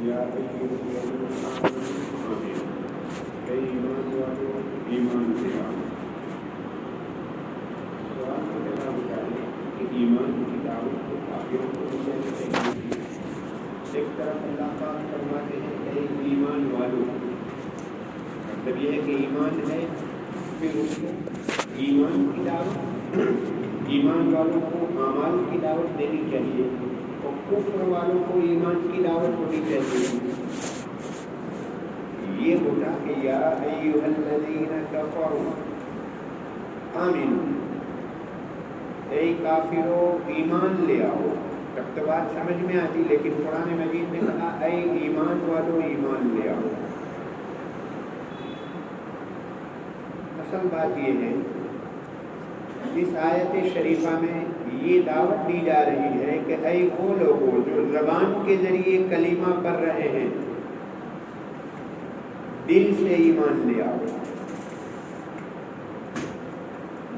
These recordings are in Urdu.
یا ایمان والو ایمان سے آؤ. سوال کا جواب بتائیں کہ ایمان کی دعوت کو کافروں کو دی جانی چاہیے. ایک طرف اللہ پاک فرماتے ہیں کہ ایمان والو، مطلب یہ ہے کہ ایمان ہے، پھر اس کو ایمان کی دعوت، ایمان والوں کو اعمال کی دعوت دینی چاہیے اور کفر والوں کو ایمان کی دعوت ہونی چاہیے. یہ ہوتا کہ یا ایھا الذین کفروا آمنوا، اے کافرو ایمان لے آؤ. تب تو بات سمجھ میں آتی، لیکن قرآن مجید نے کہا اے ایمان والو ایمان لے آؤ. اصل بات یہ ہے اس آیت شریفہ میں یہ دعوت دی جا رہی ہے کہ اے وہ لوگوں جو زبان کے ذریعے کلمہ پڑھ رہے ہیں، دل سے ایمان لے آؤ.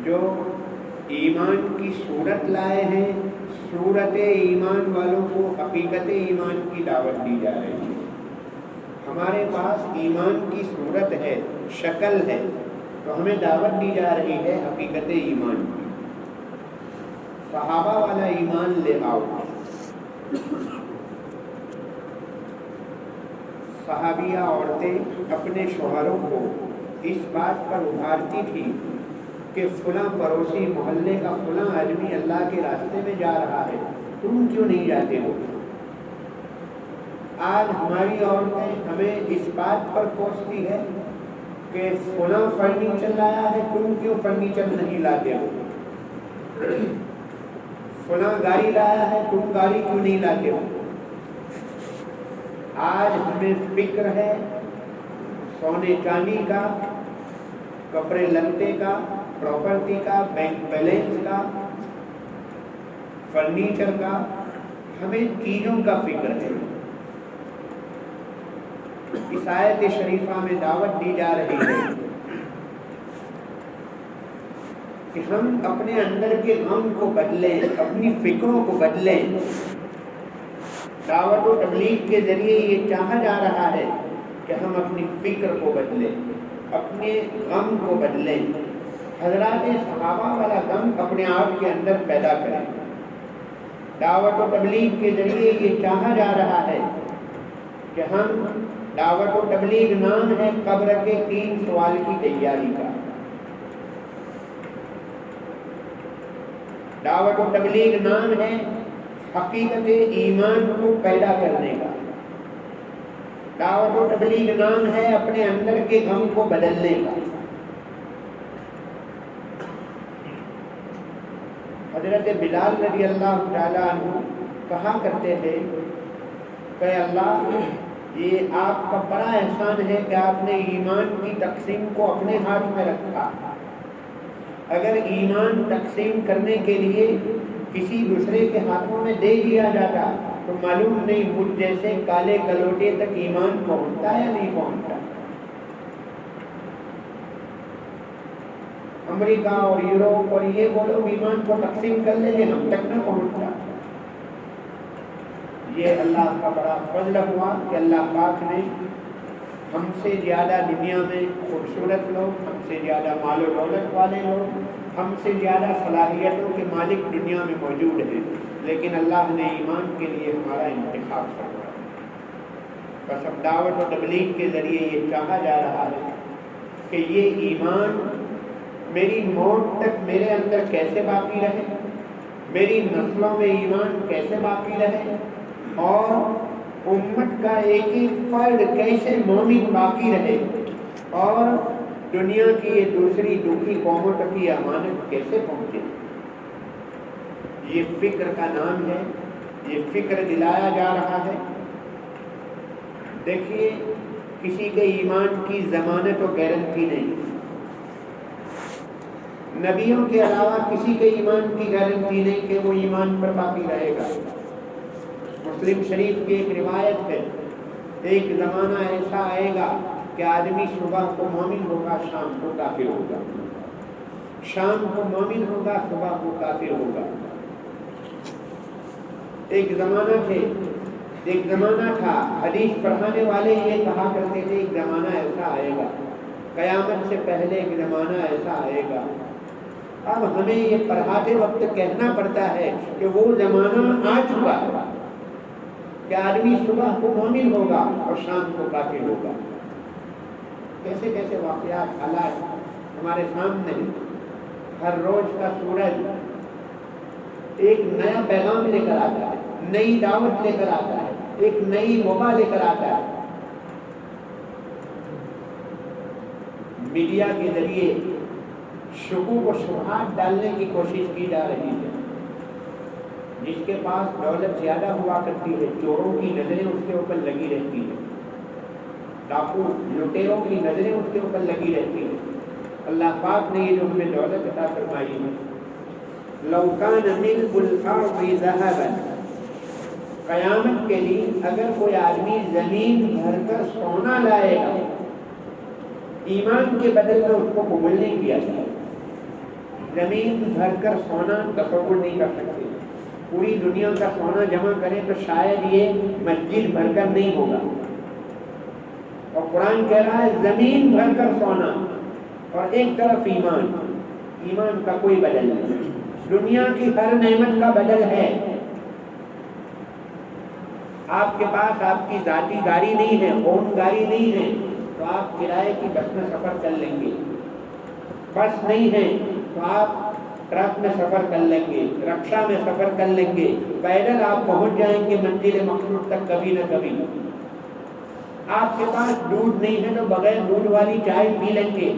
جو ایمان کی صورت لائے ہیں، صورت ایمان والوں کو حقیقت ایمان کی دعوت دی جا رہی ہے. ہمارے پاس ایمان کی صورت ہے، شکل ہے، تو ہمیں دعوت دی جا رہی ہے حقیقت ایمان کی. صحابہ والا ایمان لے آؤ. صحابیہ عورتیں اپنے شوہروں کو اس بات پر ابھارتی تھی کہ فلاں پڑوسی محلے کا فلاں آدمی اللہ کے راستے میں جا رہا ہے، تم کیوں نہیں جاتے ہو؟ آج ہماری عورتیں ہمیں اس بات پر کوستی ہے کہ فلاں فرنیچر لایا ہے، تم کیوں فرنیچر نہیں لاتے ہو؟ فلاں گاڑی لایا ہے، تم گاڑی کیوں نہیں لاتے ہو؟ آج ہمیں فکر ہے سونے چاندی کا، کپڑے لتے کا، پراپرٹی کا، بینک بیلنس کا، فرنیچر کا، ہمیں چیزوں کا فکر ہے. اس آیت شریفہ میں دعوت دی جا رہی ہے کہ ہم اپنے اندر کے غم کو بدلیں، اپنی فکروں کو بدلیں. دعوت و تبلیغ کے ذریعے یہ چاہا جا رہا ہے کہ ہم اپنی فکر کو بدلیں، اپنے غم کو بدلیں، حضرات صحابہ والا غم اپنے آپ کے اندر پیدا کریں. دعوت و تبلیغ کے ذریعے یہ چاہا جا رہا ہے کہ ہم، دعوت و تبلیغ نام ہے قبر کے 3 سوال کی تیاری کا. دعوت و تبلیغ نام ہے حقیقت ایمان کو پیدا کرنے کا. دعوت و تبلیغ نام ہے اپنے اندر کے غم کو بدلنے کا. حضرت بلال رضی اللہ تعالیٰ عنہ کہا کرتے تھے کہ اللہ، یہ آپ کا بڑا احسان ہے کہ آپ نے ایمان کی تقسیم کو اپنے ہاتھ میں رکھا. اگر ایمان تقسیم کرنے کے لیے کسی دوسرے کے ہاتھوں میں دے دیا جاتا تو معلوم نہیں مجھ جیسے کالے کلوٹے تک ایمان پہنچتا یا نہیں پہنچتا. امریکہ اور یورپ اور یہ وہ لوگ ایمان کو تقسیم کر لیں گے، ہم تک نہ پہنچتا. یہ اللہ کا بڑا فضل ہوا کہ اللہ پاک نے ہم سے زیادہ دنیا میں خوبصورت لوگ، ہم سے زیادہ مال و دولت والے لوگ، ہم سے زیادہ صلاحیتوں کے مالک دنیا میں موجود ہیں، لیکن اللہ نے ایمان کے لیے ہمارا انتخاب کروایا. بس اب دعوت و تبلیغ کے ذریعے یہ چاہا جا رہا ہے کہ یہ ایمان میری موت تک میرے اندر کیسے باقی رہے، میری نسلوں میں ایمان کیسے باقی رہے، اور امت کا ایک ایک فرد کیسے مومن باقی رہے، اور دنیا کی یہ دوسری دکھی قوموں تک یہ امانت کیسے پہنچے. یہ فکر کا نام ہے، یہ فکر دلایا جا رہا ہے. دیکھیے، کسی کے ایمان کی ضمانت و گارنٹی نہیں. نبیوں کے علاوہ کسی کے ایمان کی گارنٹی نہیں کہ وہ ایمان پر باقی رہے گا. مسلم شریف کی ایک روایت ہے، ایک زمانہ ایسا آئے گا کہ آدمی صبح کو مومن ہوگا، شام کو کافر ہوگا، شام کو مومن ہوگا، صبح کو کافر ہوگا. ایک زمانہ تھے ایک زمانہ تھا، حدیث پڑھانے والے یہ کہا کرتے تھے ایک زمانہ ایسا آئے گا، قیامت سے پہلے ایک زمانہ ایسا آئے گا۔ اب ہمیں یہ پڑھاتے وقت کہنا پڑتا ہے کہ وہ زمانہ آ چکا ہے کہ آدمی صبح کو مومن ہوگا اور شام کو کافر ہوگا۔ کیسے کیسے واقعات حالات ہمارے سامنے ہیں۔ ہر روز کا سورج ایک نیا پیغام لے کر آتا ہے، نئی دعوت لے کر آتا ہے، ایک نئی وبا لے کر آتا ہے۔ میڈیا کے ذریعے شکوک و شبہات ڈالنے کی کوشش کی جا رہی ہے۔ جس کے پاس دولت زیادہ ہوا کرتی ہے، چوروں کی نظریں اس کے اوپر لگی رہتی ہیں، ڈاکو لٹیروں کی نظریں اس کے اوپر لگی رہتی ہیں۔ اللہ پاک نے یہ جو ہمیں دولت عطا فرمائی ہے، لو کان ملک الارض ذهبا، قیامت کے دن اگر کوئی آدمی زمین بھر کر سونا لائے گا، ایمان کے بدل میں اس کو قبول نہیں کیا جائے۔ زمین بھر کر سونا تصور نہیں کر سکتے، پوری دنیا کا سونا جمع کریں تو شاید یہ مسجد بھر کر نہیں ہوگا۔ اور قرآن کہہ رہا ہے زمین بھر کر سونا، اور ایک طرف ایمان، ایمان کا کوئی بدل نہیں۔ دنیا کی ہر نعمت کا بدل ہے۔ آپ کے پاس آپ کی ذاتی گاڑی نہیں ہے، اون گاڑی نہیں ہے، تو آپ کرائے کی بس میں سفر کر لیں گے۔ بس نہیں ہے تو آپ ٹرک میں سفر کر لیں گے، رکشا میں سفر کر لیں گے، پیدل آپ پہنچ جائیں گے منزل مقصود تک کبھی نہ کبھی۔ آپ کے پاس دودھ نہیں ہے تو بغیر دودھ والی چائے پی لیں گے۔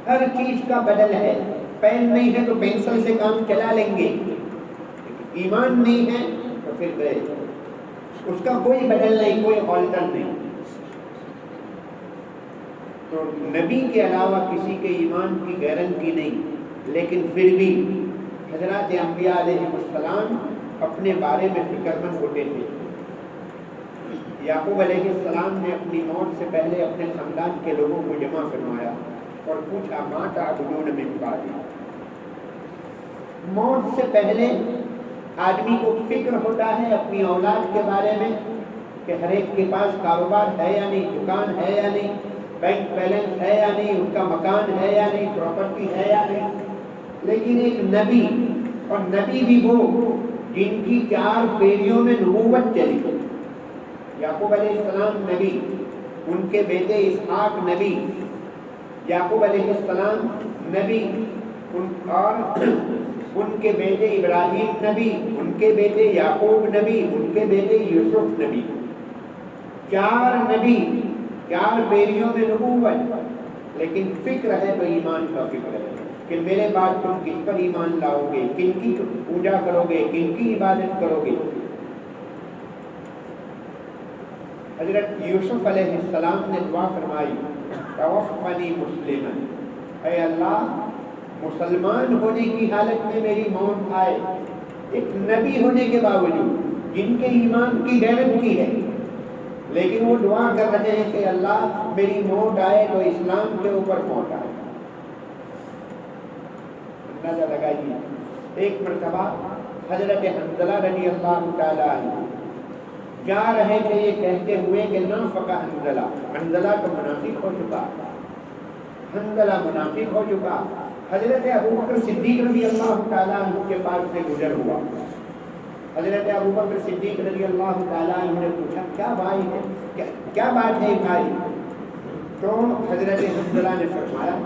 ہر چیز کا بدل ہے۔ پین نہیں ہے تو پینسل سے کام چلا لیں گے۔ ایمان نہیں ہے تو پھر گئے، اس کا کوئی بدل نہیں، کوئی آلٹر نہیں۔ تو نبی کے علاوہ کسی کے ایمان کی گارنٹی نہیں، لیکن پھر بھی حضرات انبیاء علیہ السلام اپنے بارے میں فکر مند ہوتے تھے۔ یعقوب علیہ السلام نے اپنی موت سے پہلے اپنے خاندان کے لوگوں کو جمع فرمایا اور پوچھا ما تعبدون من بعدی۔ موت سے پہلے آدمی کو فکر ہوتا ہے اپنی اولاد کے بارے میں کہ ہر ایک کے پاس کاروبار ہے یا نہیں، دکان ہے یا نہیں، بینک بیلنس ہے یا نہیں، اس کا مکان ہے یا نہیں، پراپرٹی ہے یا نہیں۔ لیکن ایک نبی، اور نبی بھی وہ جن کی 4 پیڑھیوں میں نبوت چلی، یعقوب علیہ السلام نبی، ان کے بیٹے اسحاق نبی، یعقوب علیہ السلام نبی، اور ان کے بیٹے ابراہیم نبی، ان کے بیٹے یعقوب نبی، ان کے بیٹے یوسف نبی۔ 4 نبی، 4 پیڑھیوں میں نبوت، لیکن فکر ہے تو ایمان کا فکر ہے کہ میرے بعد تم کس پر ایمان لاؤ گے، کن کی پوجا کرو گے، کن کی عبادت کرو گے۔ حضرت یوسف علیہ السلام نے دعا فرمائی توفنی مسلما، اے اللہ مسلمان ہونے کی حالت میں میری موت آئے۔ ایک نبی ہونے کے باوجود جن کے ایمان کی گارنٹی ہے، لیکن وہ دعا کر رہے ہیں کہ اللہ میری موت آئے تو اسلام کے اوپر موت آئے۔ اندازہ لگائیے، ایک مرتبہ حضرت حنظلہ رضی اللہ تعالیٰ عنہ جا رہے تھے یہ کہتے ہوئے کہ نافق حنظلہ، حنظلہ تو منافق ہو چکا، حنظلہ منافق ہو چکا۔ حضرت ابوبکر صدیق رضی اللہ تعالیٰ عنہ کے پاس سے گزر ہوا۔ حضرت ابوبکر صدیق رضی اللہ تعالیٰ عنہ نے پوچھا کیا بھائی ہے، کیا بات ہے بھائی؟ تو حضرت حنظلہ نے فرمایا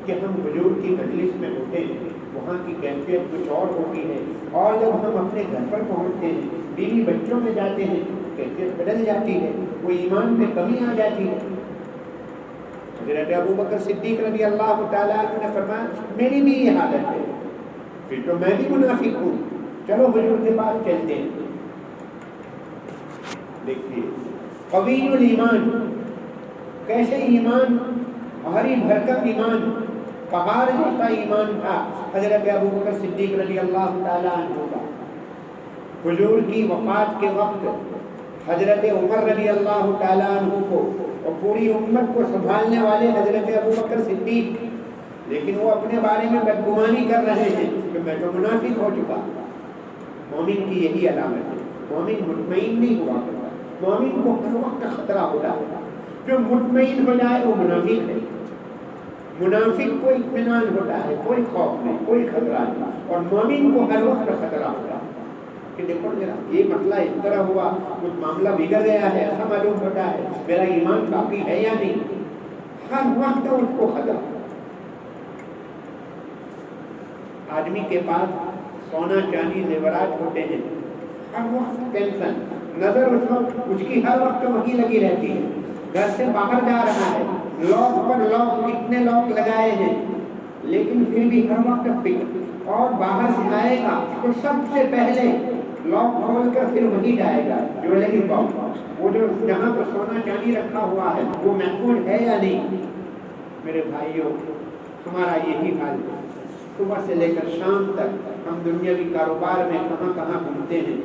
کہ ہم حضور کی مجلس میں ہوتے ہیں، وہاں کی کیفیت کچھ اور ہوتی ہے، اور جب ہم اپنے گھر پر پہنچتے ہیں، بیوی بچوں میں جاتے ہیں، کیفیت بدل جاتی ہے، وہ ایمان میں کمی آ جاتی ہے۔ حضرت ابوبکر صدیق رضی اللہ تعالیٰ عنہ نے فرمایا میری بھی یہ حالت ہے، پھر تو میں بھی منافق ہوں، چلو حضور کے پاس چلتے ہیں۔ دیکھیے قوی الایمان، کیسے ایمان، بھاری بھرکم ایمان، پہاڑ جیسا ایمان تھا حضرت ابوبکر صدیق رضی اللہ تعالیٰ عنہ کا۔ حضور کی وفات کے وقت حضرت عمر رضی اللہ تعالیٰ عنہ کو اور پوری امت کو سنبھالنے والے حضرت ابوبکر صدیق، لیکن وہ اپنے بارے میں بدگمانی کر رہے ہیں کہ میں تو منافق ہو چکا۔ مومن کی یہی علامت ہے. مومن مطمئن نہیں ہوا کرتا, مومن کو ہر وقت خطرہ ہوتا ہے. جو مطمئن ہو جائے وہ منافق ہے. منافق کو اطمینان ہوتا ہے, کوئی خوف نہیں, کوئی خطرہ نہیں, اور مومن کو ہر وقت خطرہ ہوتا ہے کہ دیکھو میرا یہ مسئلہ اس طرح ہوا, کچھ معاملہ بگڑ گیا ہے, ایسا معلوم ہوتا ہے, میرا ایمان باقی ہے یا نہیں. ہر وقت اس کو خطرہ. آدمی کے پاس سونا چاندی زیورات ہوتے ہیں, ہر وقت ٹینشن, نظر اس وقت اس کی ہر وقت وہی لگی رہتی ہے. گھر سے باہر جا رہا ہے, لاک پر لاک, کتنے لاک لگائے ہیں, لیکن پھر بھی ہر وقت فکر. اور باہر سے آئے گا تو سب سے پہلے لاک کھول کر پھر وہی جائے گا جویلری باکس, وہ جو جہاں پر سونا چاندی رکھا ہوا ہے وہ محفوظ ہے یا نہیں. میرے بھائیوں, ہمارا یہی حال ہے. صبح سے لے کر شام تک ہم دنیاوی کاروبار میں کہاں کہاں گھومتے ہیں,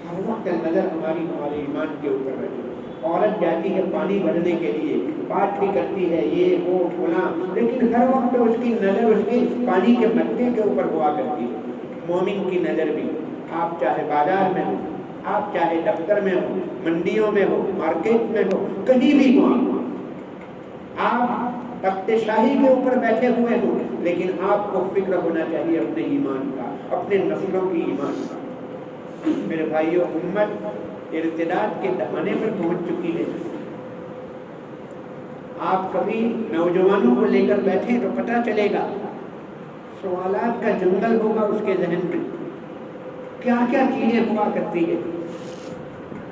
ہر وقت نظر ہمارے ایمان کے اوپر رہتی ہے. عورت جاتی ہے پانی بھرنے کے لیے, بات بھی کرتی ہے یہ وہ فلاں, لیکن ہر وقت اس کی نظر اس کے پانی کے مٹکے کے اوپر ہوا کرتی ہے. مومن کی نظر بھی, آپ چاہے بازار میں ہو, آپ چاہے دفتر میں ہو, منڈیوں میں ہو, مارکیٹ میں ہو, کہیں بھی ہو, آپ تخت شاہی کے اوپر بیٹھے ہوئے ہوں, لیکن آپ کو فکر ہونا چاہیے اپنے ایمان کا, اپنے نسلوں کی ایمان کا. میرے بھائیوں, امت ارتداد کے دہانے پر پہنچ چکی ہے. آپ کبھی نوجوانوں کو لے کر بیٹھے تو پتہ چلے گا سوالات کا جنگل ہوگا اس کے ذہن میں, کیا کیا چیزیں ہوا کرتی ہے.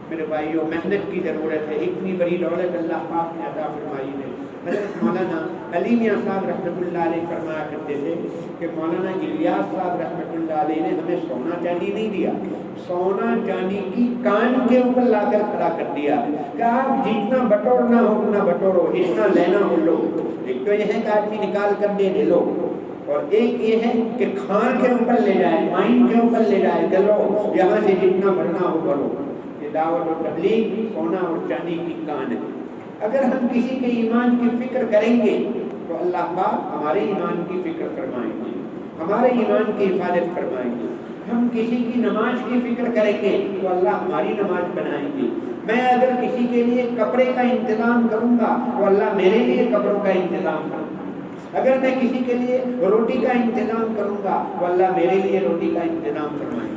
میرے بھائیوں, محنت کی ضرورت ہے. اتنی بڑی دولت اللہ پاک نے عطا فرمائی ہے. حضرت مولانا علی میاں صاحب رحمۃ اللہ علیہ فرمایا کرتے تھے کہ مولانا الیاس صاحب رحمۃ اللہ علیہ نے ہمیں سونا چاندی نہیں دیا, سونا چاندی کی کان کے اوپر لا کر کھڑا کر دیا کہ آپ جتنا بٹورنا ہو اتنا بٹورو, اتنا لینا ہو لو. ایک تو یہ ہے کہ آدمی نکال کر دے لو, اور ایک یہ ہے کہ کھان کے اوپر لے جائے, مائنڈ کے اوپر لے جائے کہ لو یہاں سے جتنا بھرنا ہو بھرو. یہ دعوت و تبلیغ سونا اور چاندی کی کان ہے. اگر ہم کسی کے ایمان کی فکر کریں گے تو اللہ پاک ہمارے ایمان کی فکر فرمائیں گے, ہمارے ایمان کی حفاظت فرمائیں گے. ہم کسی کی نماز کی فکر کریں گے تو اللہ ہماری نماز بنائیں گے. میں اگر کسی کے لیے کپڑے کا انتظام کروں گا تو اللہ میرے لیے کپڑوں کا انتظام کروں گا. اگر میں کسی کے لیے روٹی کا انتظام کروں گا تو اللہ میرے لیے روٹی کا انتظام فرمائیں گے.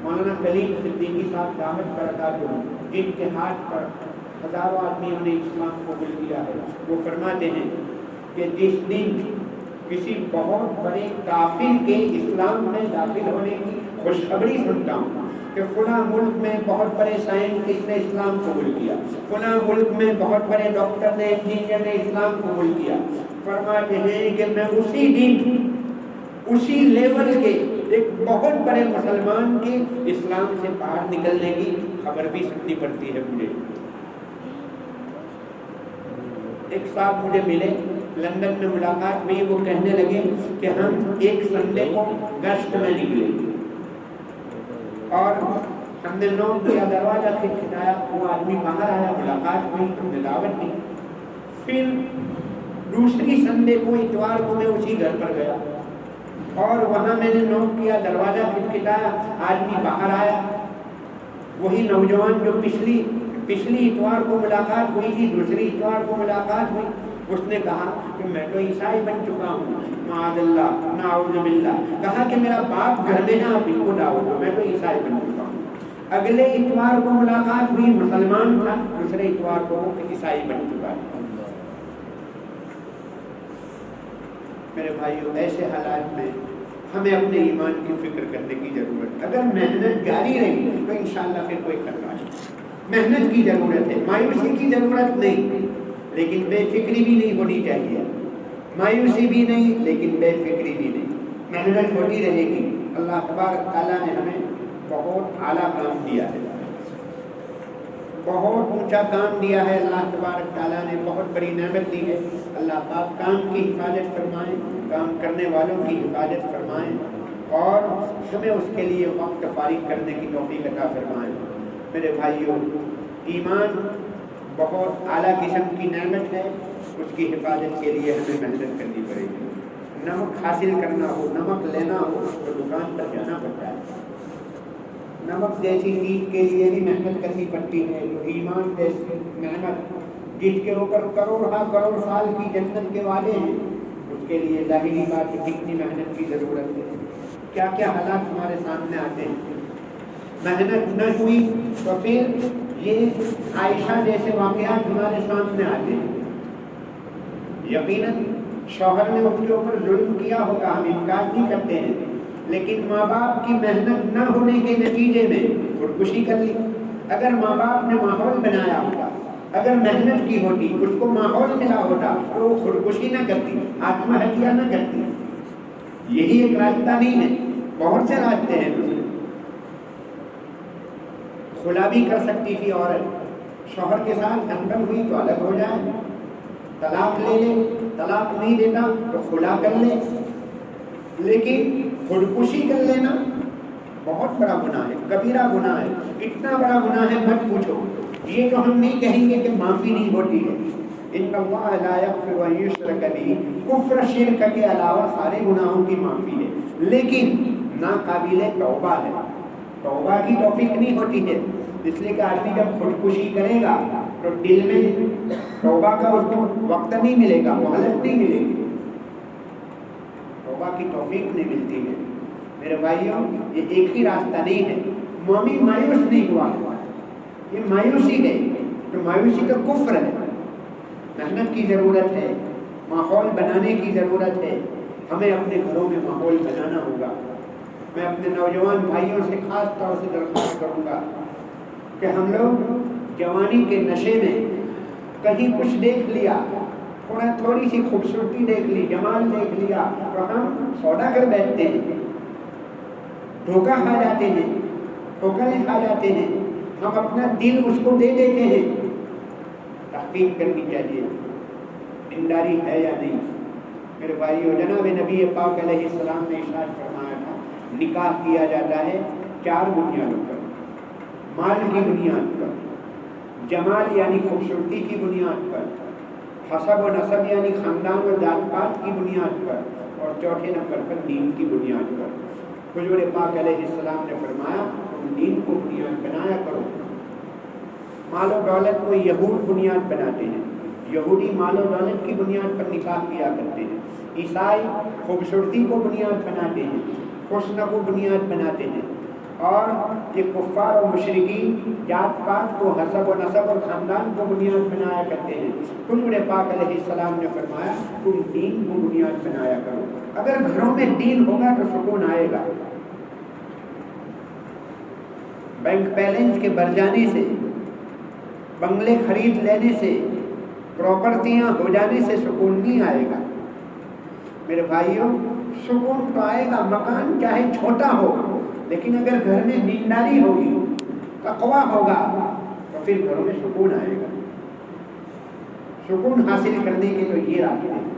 مولانا کلیم صدیقی صاحب دعوت برکاتہ, جن کے ہاتھ پر ہزاروں آدمیوں نے اسلام قبول کیا ہے, وہ فرماتے ہیں کہ جس دن کسی بہت بڑے کافر کے اسلام میں داخل ہونے کی خوشخبری سنتا ہوں کہ فلاں ملک میں بہت بڑے سائنٹسٹ نے اسلام قبول کیا, فلاں ملک میں بہت بڑے ڈاکٹر نے, انجینئر نے اسلام قبول کیا, فرماتے ہیں کہ میں اسی دن اسی لیول کے ایک بہت بڑے مسلمان کے اسلام سے باہر نکلنے کی خبر بھی سننی پڑتی ہے مجھے. ایک صاحب مجھے ملے, لندن میں ملاقات ہوئی, وہ کہنے لگے کہ ہم ایک سنڈے کو گشت میں نکلے اور ہم نے نوک کیا, دروازہ کھٹکھٹایا, وہ آدمی باہر آیا, ملاقات ہوئی, ہم نے دعوت دی. پھر دوسری سنڈے کو, اتوار کو, میں اسی گھر پر گیا اور وہاں میں نے نوک کیا, دروازہ کھٹکھٹایا, آدمی باہر آیا. وہی نوجوان جو پچھلی اتوار کو ملاقات ہوئی تھی, دوسری اتوار کو ملاقات ہوئی, اس نے کہا کہ میں تو عیسائی بن چکا ہوں, معاذ اللہ نعوذ باللہ. کہا کہ میرا باپ گھر میں ہے, آپ ان کو دعوت دو, میں تو عیسائی بن چکا ہوں. اگلے اتوار کو ملاقات ہوئی, مسلمان تھا, دوسرے اتوار کو عیسائی بن چکا ہے. میرے بھائیوں, ایسے حالات میں ہمیں اپنے ایمان کی فکر کرنے کی ضرورت ہے. اگر محنت جاری رہی تو انشاءاللہ پھر کوئی خطرہ نہیں. محنت کی ضرورت ہے, مایوسی کی ضرورت نہیں, لیکن بے فکری بھی نہیں ہونی چاہیے. مایوسی بھی نہیں لیکن بے فکری بھی نہیں, محنت ہوتی رہے گی. اللہ تبارک تعالیٰ نے ہمیں بہت اعلیٰ کام دیا ہے, بہت اونچا کام دیا ہے. اللہ تبارک تعالیٰ نے بہت بڑی نعمت دی ہے. اللہ پاک کام کی حفاظت فرمائیں, کام کرنے والوں کی حفاظت فرمائیں, اور ہمیں اس کے لیے وقت فارغ کرنے کی توفیق عطا فرمائیں. میرے بھائیوں, ایمان بہت اعلیٰ قسم کی نعمت ہے, اس کی حفاظت کے لیے ہمیں محنت کرنی پڑے گی. نمک حاصل کرنا ہو، نمک لینا ہو تو دکان پر جانا پڑتا ہے۔ نمک جیسی چیز کے لیے بھی محنت کرنی پڑتی ہے، جو ایمان جیسی محنت جس کے اوپر کروڑ سال کی جنت کے وعدے ہیں، اس کے لیے ظاہری بات کتنی محنت کی ضرورت ہے۔ کیا کیا حالات ہمارے سامنے آتے ہیں، محنت نہ ہوئی تو پھر یہ عائشہ جیسے واقعات ہمارے سامنے آتے ہیں۔ یقیناً شوہر نے اس کے اوپر ظلم کیا ہوگا، ہم انکار نہیں کرتے ہیں، لیکن ماں باپ کی محنت نہ ہونے کے نتیجے میں خودکشی کر لی۔ اگر ماں باپ نے ماحول بنایا ہوتا، اگر محنت کی ہوتی، اس کو ماحول ملا ہوتا تو وہ خودکشی نہ کرتی، آتم ہتیا نہ کرتی۔ یہی ایک راستہ نہیں ہے، بہت سے راستے ہیں۔ خلا بھی کر سکتی تھی عورت، شوہر کے ساتھ انبن ہوئی تو الگ ہو جائے، طلاق لے لے، طلاق نہیں دیتا تو خلا کر لے، لیکن خودکشی کر لینا بہت بڑا گناہ ہے، کبیرہ گناہ ہے، اتنا بڑا گناہ ہے مت پوچھو۔ یہ تو ہم نہیں کہیں گے کہ معافی نہیں ہوتی ہے، ان اللہ لا یغفر ان یشرک بہ، کفر شرک کے علاوہ سارے گناہوں کی معافی ہے، لیکن ناقابل توبہ ہے، توبہ کی توفیق نہیں ہوتی ہے۔ اس لیے کہ آدمی جب خودکشی کرے گا تو دل میں توبہ کا اس کو وقت نہیں ملے گا، مہلت نہیں ملے گی، توبہ کی توفیق نہیں ملتی ہے۔ میرے بھائیوں، یہ ایک ہی راستہ نہیں ہے۔ مومن مایوس نہیں ہوا، یہ مایوسی ہے، تو مایوسی کا کفر ہے۔ محنت کی ضرورت ہے، ماحول بنانے کی ضرورت ہے، ہمیں اپنے گھروں میں ماحول بنانا ہوگا۔ میں اپنے نوجوان بھائیوں سے خاص طور سے درخواست کروں گا کہ ہم لوگ جوانی کے نشے میں کہیں کچھ دیکھ لیا، تھوڑی سی خوبصورتی دیکھ لی، جمال دیکھ لیا تو ہم سودا کر بیٹھتے ہیں، دھوکہ کھا جاتے ہیں، ٹھوکریں کھا جاتے ہیں، ہم اپنا دل اس کو دے دیتے ہیں۔ تحقیق کرنی چاہیے دینداری ہے یا نہیں۔ میرے بھائیو، جناب نبی پاک علیہ السلام نے ارشاد فرمایا تھا، نکاح کیا جاتا ہے 4 بنیادوں پر، مال کی بنیاد پر، جمال یعنی خوبصورتی کی بنیاد پر، حسب و نسب یعنی خاندان و ذات پات کی بنیاد پر، اور چوتھے نمبر پر دین کی بنیاد پر۔ حضور پاک علیہ السلام نے فرمایا تم دین کو بنیاد بنایا کرو۔ مال و دولت کو یہود بنیاد بناتے ہیں، یہودی مال و دولت کی بنیاد پر نکاح کیا کرتے ہیں، عیسائی خوبصورتی کو بنیاد بناتے ہیں، حسن کو بنیاد بناتے ہیں، اور یہ کفار و مشرکین ذات پات کو، حسب و نسب اور خاندان کو بنیاد بنایا کرتے ہیں۔ حضور پاک علیہ السلام نے فرمایا تم دین کو بنیاد بنایا کرو۔ اگر گھروں میں دین ہوگا تو سکون آئے گا۔ بینک بیلنس کے بڑھ جانے سے، بنگلے خرید لینے سے، پراپرٹیاں ہو جانے سے سکون نہیں آئے گا۔ میرے بھائیوں، سکون تو آئے گا، مکان چاہے چھوٹا ہو، لیکن اگر گھر میں دینداری ہوگی، تقویٰ ہوگا تو پھر گھروں میں سکون آئے گا۔ سکون حاصل کرنے کے تو یہ راستے ہیں۔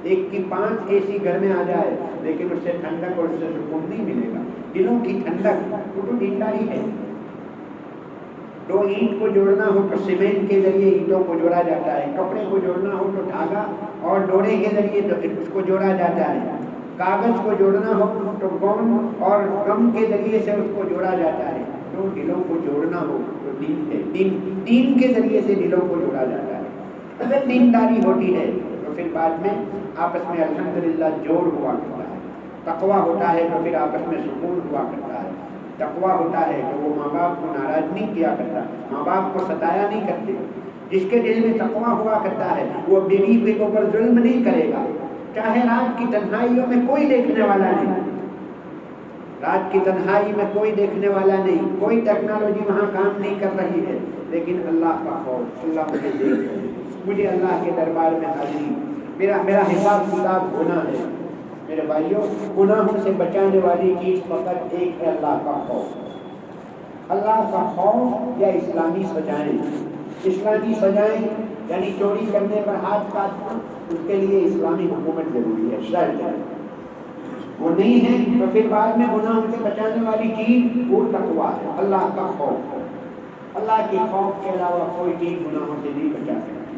ایک کی 5 اے سی گھر میں آ جائے لیکن اس سے ٹھنڈک اور اس سے سکون نہیں ملے گا، دلوں کی ٹھنڈک، وہ تو دینداری ہے۔ 2 اینٹ کو جوڑنا ہو تو سیمنٹ کے ذریعے اینٹوں کو جوڑا جاتا ہے، کپڑے کو جوڑنا ہو تو دھاگا اور ڈورے کے ذریعے اس کو جوڑا جاتا ہے، کاغذ کو جوڑنا ہو تو گم اور غم کے ذریعے سے اس کو جوڑا جاتا ہے۔ تو دلوں کو جوڑنا ہو تو دین کے ذریعے سے دلوں کو جوڑا جاتا ہے۔ اگر دینداری ہوتی ہے تو پھر بعد میں آپس میں الحمدللہ جوڑ ہوا کرتا ہے، تقویٰ ہوتا ہے تو پھر آپس میں سکون ہوا کرتا ہے، تقویٰ ہوتا ہے تو وہ ماں باپ کو ناراض نہیں کیا کرتا، ماں باپ کو ستایا نہیں کرتے۔ جس کے دل میں تقویٰ ہوا کرتا ہے وہ بیوی کے اوپر ظلم نہیں کرے گا، چاہے رات کی تنہائیوں میں کوئی دیکھنے والا نہیں، رات کی تنہائی میں کوئی دیکھنے والا نہیں، کوئی ٹیکنالوجی وہاں کام نہیں کر رہی ہے، لیکن اللہ کا خوف، اللہ مجھے دیکھ رہے ہیں، مجھے اللہ کے دربار میں حاضری، میرا حساب کتاب ہونا ہے۔ میرے بھائیوں، گناہوں سے بچانے والی چیز فقط ایک ہے، اللہ کا خوف۔ اللہ کا خوف یا اسلامی سزائیں، اسلامی سزائیں یعنی چوری کرنے پر ہاتھ کاٹنا، اس کے لیے اسلامی حکومت ضروری ہے، شرط ہے۔ وہ نہیں ہے تو پھر بعد میں گناہوں سے بچانے والی چیز وہ تقویٰ ہے، اللہ کا خوف۔ اللہ کے خوف کے علاوہ کوئی چیز گناہوں سے نہیں بچا سکتی۔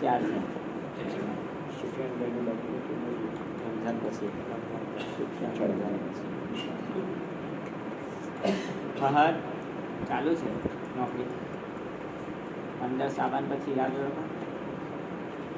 4 ફહદ ચાલુ છે નોકરી 15 સાબાન પછી યાદ રાખો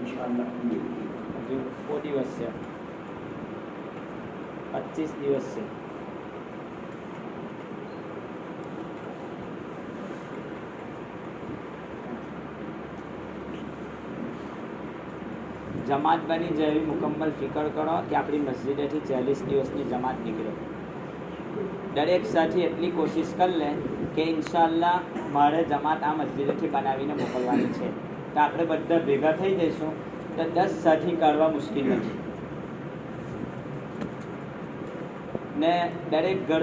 ઇન્શાઅલ્લાહ। હજુ 4 દિવસ છે, 25 દિવસ છે। જમાત બની જેવી મુકમ્મલ ફિકર કરો કે આપણી મસ્જિદેથી 40 દિવસની જમાત નીકળે। દરેક સાથી એટલી કોશિશ કરી લે કે ઇન્શાઅલ્લાહ મારે જમાત આ મસ્જિદેથી બનાવીને મોકલવાની છે, તો આપણે બધા ભેગા થઈ જઈશું તો 10 સાથી કાઢવા મુશ્કેલ નથી ને। દરેક ઘર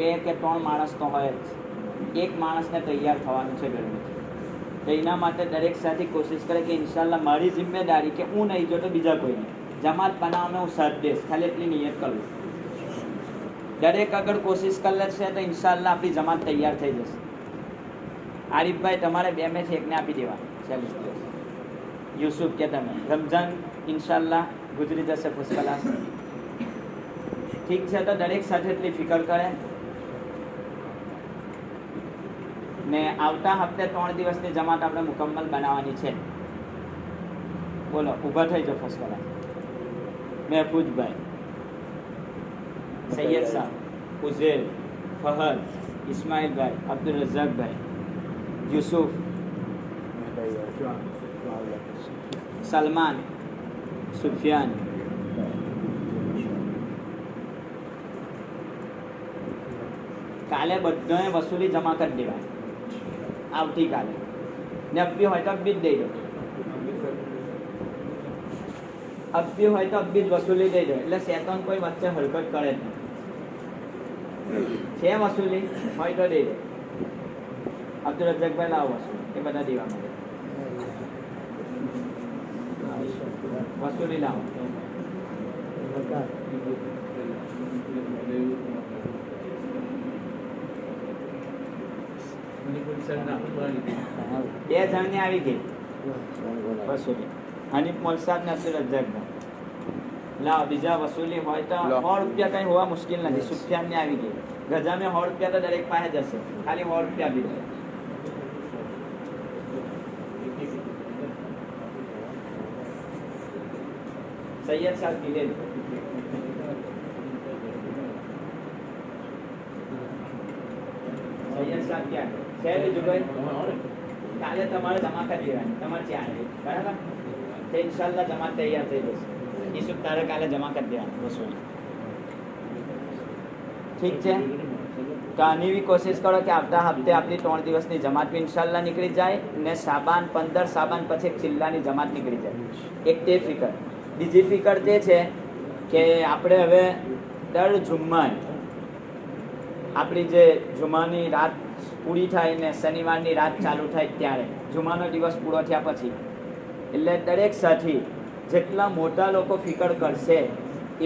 2 કે 3 માણસ તો હોય જ, એક માણસને તૈયાર થવાનું છે ઘરમાંથી। તો એના માટે દરેક સાથી કોશિશ કરે કે ઇન્શાઅલ્લાહ મારી જિમ્મેદારી કે હું નહીં જો તો બીજા કોઈ નહીં, જમાત બનાવવામાં હું સાથ દઈશ, ખાલી એટલી નિયત કરું। દરેક અગર કોશિશ કરી લેશે તો ઇન્શાઅલ્લાહ આપણી જમાત તૈયાર થઈ જશે। આરીફભાઈ તમારે 2 મેથી એકને આપી દેવા 40 દિવસ। યુસુફ કે તમે રમજાન ઇન્શાઅલ્લાહ ગુજરી જશે ફુસકલાસ, ઠીક છે। તો દરેક સાથે એટલી ફિકર કરે ને આવતા હપ્તે 3 દિવસની જમાત આપણે મુકમ્મલ બનાવવાની છે। બોલો, ઊભા થઈ જાઓ ફસકલા। મહેફૂઝભાઈ, સૈયદ સાહેબ, ઉઝેર, ફહદ, ઇસ્માઇલભાઈ, અબ્દુલ રઝાકભાઈ, યુસુફ, સલમાન, સુફિયાન, કાલે બધાએ વસૂલી જમા કરી દેવાય। આવતીકાલે ને અબી હોય તો અબી જ દઈ દો। અબ બી હોય તો અબ બી જ વસૂલી દઈ દો, એટલે શેતાન કોઈ વચ્ચે હરકત કરે જ નહીં. છે વસૂલી હોય તો દઈ દો. અબ્દુલ રજાકભાઈ લાવો વસૂલી, એ બધા દેવા માંગે વસૂલી લાવો. બે જણને આવી ગઈ વસૂલી, હનીફ મોલસાદ ને અબ્દુલ રજાકભાઈ લાવો. બીજા વસૂલી હોય તો 100 રૂપિયા કઈ હોવા મુશ્કેલ નથી. સુફિયાન ને આવી ગઈ, ગજા મેં 100 રૂપિયા તો દરેક પાસે જશે, ખાલી 100 રૂપિયા બી સૈયદ સાહેબ કીધે સૈયદ સાહેબ ક્યાં છે બીજુભાઈ? કાલે તમારે જમા કરી દેવાની, તમારે ત્યાં બરાબર તે ઇન્શાલ્લાહ જમા તૈયાર થઈ જશે. ઈસુફ તારે કાલે જમા કરી દેવાની વસૂલી. ઠીક છે, તો આની બી કોશિશ કરો કે આવતા હપ્તે આપણી 3 દિવસની જમાત બી ઇન્શાલ્લાહ નીકળી જાય ને સાબાન 15 સાબાન પછી એક ચિલ્લાની જમાત નીકળી જાય. એક તે ફિકર. બીજી ફિકર તે છે કે આપણે હવે દર જુમ્મા આપણી જે જુમ્માની રાત પૂરી થાય ને શનિવારની રાત ચાલુ થાય ત્યારે જુમ્માનો દિવસ પૂરો થયા પછી એટલે દરેક સાથી જેટલા મોટા લોકો ફિકર કરશે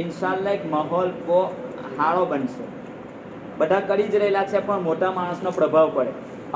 ઇન્શાલ્લાહ એક માહોલ બહુ સારો બનશે. બધા કરી જ રહેલા છે પણ મોટા માણસનો પ્રભાવ પડે.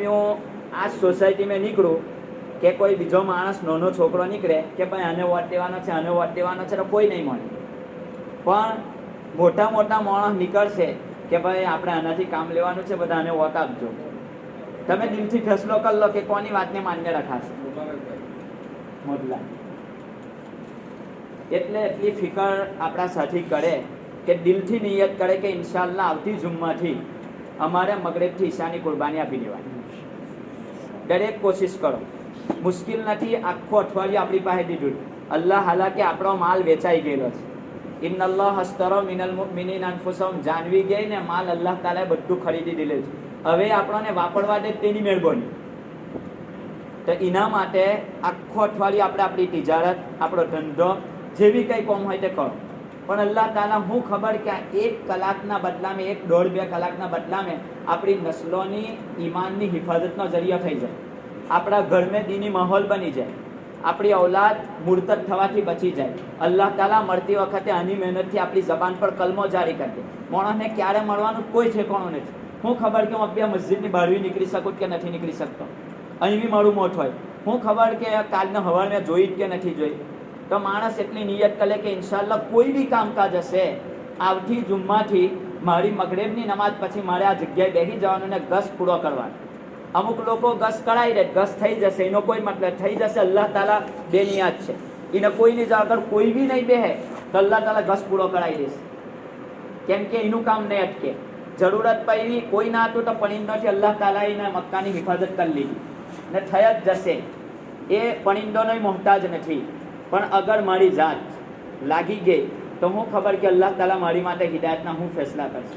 હું આ સોસાયટીમાં નીકળું કે કોઈ બીજો માણસ નાનો છોકરો નીકળે કે ભાઈ આને વોટ દેવાનો છે આને વોટ દેવાનો છે તો કોઈ નહીં મળે. પણ મોટા મોટા માણસ નીકળશે કે ભાઈ આપણે આનાથી કામ લેવાનું છે, બધા આને વોટ આપજો. તમે દિલથી ફેસલો કરી લો કે કોની વાતને માન્ય રખાશે. મોદલા એટલે એટલી ફિકર આપણા સાથી કરે કે દિલથી નિયત કરે કે ઇન્શાલ્લાહ આવતી જુમ્માથી અમારે મગરિબથી ઈશાની કુરબાની આપી દેવાની. દરેક કોશિશ કરો. મુશ્કેલ નથી, આખું અઠવાડિયું આપણી પાસે દીધું. અલ્લાહ હાલાકે આપણો માલ વેચાઈ ગયેલો છે. ઇન્નલ્લાહ અસ્તરા મિનલ મુમિનીન અનફુસહુમ, જાનવી ગઈ ને માલ અલ્લાહ તાલાએ બધું ખરીદી દીધેલું છે. હવે આપણને વાપરવા દે તેની મહેરબાની. તો એના માટે આખું અઠવાડિયું આપણે આપણી તિજારત, આપણો ધંધો જેવી કંઈ કોમ હોય તે કરો. પણ અલ્લાહ તાલા હું ખબર કે આ 1 કલાકના બદલામાં 1-1.5-2 કલાકના બદલામાં આપણી નસ્લોની ઈમાનની હિફાજતનો જરિયો થઈ જાય, આપણા ઘરમાં દીની માહોલ બની જાય, આપણી ઔલાદ મુર્તદ થવાથી બચી જાય. અલ્લાહ તાલા મળતી વખતે આની મહેનતથી આપણી જબાન પર કલમો જારી કરી દે. માણસને ક્યારે મળવાનું કોઈ ઠેકાણું નથી. હું ખબર કે હું અબ્યા મસ્જિદની બહાર નીકળી શકું કે નથી નીકળી શકતો, અહીં બી મારું મોટ હોય. હું ખબર કે કાલનો હવાર મેં જોઈ કે નથી જોઈ. તો માણસ એટલી નિયત કરે કે ઇન્શાલ્લાહ કોઈ બી કામકાજ હશે આવતી જુમ્માથી મારી મગરિબની નમાઝ પછી મારે આ જગ્યાએ બેસી જવાનું ને ગસ પૂરો કરવાનો. અમુક લોકો ગસ કરાવી દે, ગસ થઈ જશે, એનો કોઈ મતલબ થઈ જશે. અલ્લાહ તાલા બેનિયાત છે, એને કોઈની આગળ કોઈ બી નહીં બેહે તો અલ્લાહ તાલા ગસ પૂરો કરાવી દેશે. કેમ કે એનું કામ નહીં અટકે. જરૂરત પડી કોઈ ના હતું તો પણિંદોથી અલ્લાહ તાલા એને મક્કાની હિફાજત કરી લીધી ને થઈ જ જશે. એ પણિંદોનો મોહતાજ નથી. પણ અગર મારી જાત લાગી ગઈ તો હું ખબર કે અલ્લાહ તાલા મારી માટે હિદાયતના હું ફેસલા કરશે.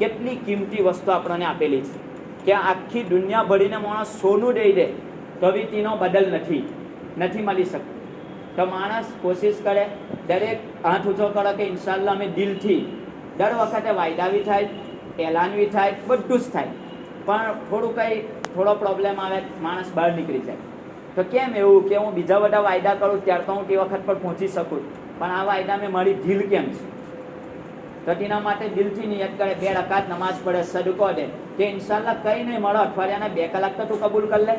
કેટલી કિંમતી વસ્તુ આપણને આપેલી છે કે આખી દુનિયા ભરીને માણસ સોનું દઈ દે તો બી તેનો બદલ નથી મળી શકતો. તો માણસ કોશિશ કરે, દરેક હાથ ઊંચો કરે કે ઇન્શાલ્લાહ અમે દિલથી દર વખતે વાયદા બી થાય, એલાન બી થાય, બધું જ થાય. પણ થોડો પ્રોબ્લેમ આવે, માણસ બહાર નીકળી જાય. તો કેમ એવું કે હું બીજા બધા વાયદા કરું ત્યારે તો હું તે વખત પર પહોંચી શકું, પણ આ વાયદા મેં મારી દિલ કેમ છે? તો તેના માટે દિલથી નિયત કરે, 2 રકાત નમાઝ પડે, સદકો દે કે ઇન્શાલ્લાહ કંઈ નહીં મળે અઠવાડિયાના 2 કલાક તો તું કબૂલ કરી લે.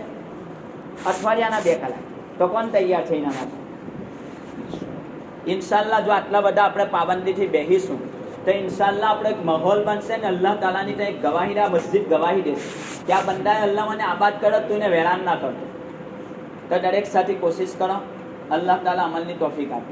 અઠવાડિયાના 2 કલાક તો કોણ તૈયાર છે એના માટે? ઇન્શાલ્લાહ જો આટલા બધા આપણે પાબંદીથી બેસીશું તો ઇન્શાલ્લાહ આપણે એક માહોલ બનશે ને અલ્લાહ તાલાની તો એક ગવાહી, આ મસ્જિદ ગવાહી દેશે કે આ બંદાએ અલ્લાહ મને આબાદ કર્યો, તું એને વેરાન ના કરતો. તો દરેક સાથે કોશિશ કરો, અલ્લાહ તાલા અમલની તોફીક આપે.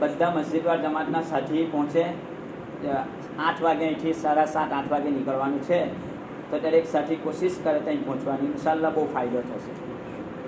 બધા મસ્જિદવાર જમાતના સાથી પહોંચે. 8 વાગે અહીંથી 7:30-8 વાગે નીકળવાનું છે. તો દરેક સાથી કોશિશ કરે ત્યાં પહોંચવાની. ઇન્શાલ્લાહ બહુ ફાયદો થશે.